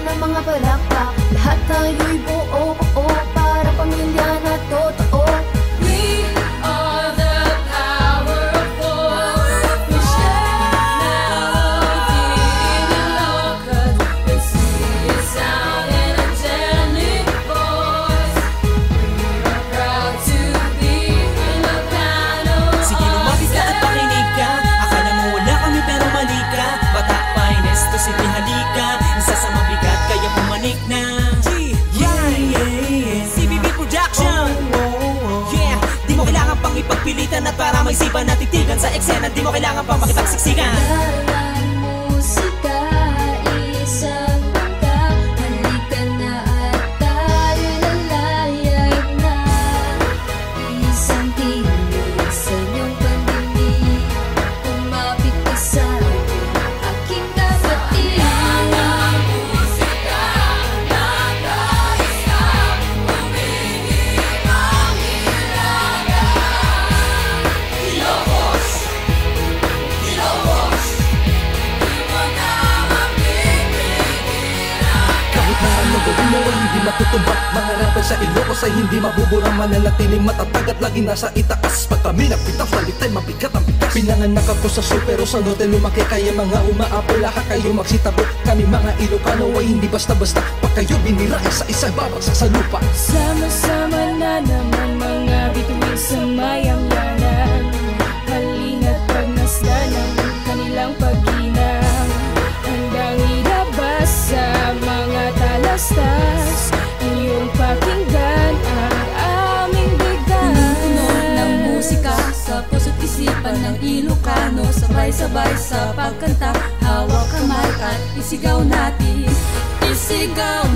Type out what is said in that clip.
ng mga palakpak. Lahat tayo'y buo para pamilya na totoo. We are the power of four. We shout now, deep in love, 'cause we see a sound and angelic voice. We are proud to be Ilocano. Sige, lumapit ka at pakinig ka. Akala mo wala kami pero mali ka. Bata finest to city, halika. Isa sa mabigat kaya pumanik na. CBB Production. Yeah, di mo kailangan pang ipagpilitan at para may sipa na titigan sa eksena. Di mo kailangan pang makipagsiksikan. Dalang musika, isang mata. Halika na at tayo lalayag na. Isang tinig sa iyong pandinig. Kumapit ka sa akin, aking kapatid. Dalang musika, nag-aisa, umihip ang ilaga. Ilocos, Ilocos, di mo na mapipigilan. Kahit na ano gawin mo ay hindi matutumbak. Mga rapper sa Ilocos ay hindi mabuburang. Mananatiling matatag at lagi nasa itaas. Pag kami napitas, balitay mabigat ang bigas. Pinanganak ako sa sur pero sa norte lumaki. Kaya mga umaapol lahat kayo magsitagot. Kami mga Ilocano ay hindi basta-basta. Pag kayo binira ay sa isang babagsak sa lupa. Sama-sama na naman mga bituin sa mayangyanan. Halina't pagmasdan ang kanilang pag-inang. Handang ilabas sa mga talastas. Iyong pakinggan ang aming bigay. Pinupuno ng musika sa puso't isipan ng Ilocano. Sabay-sabay sa pagkanta, hawak kamay at isigaw natin. Isigaw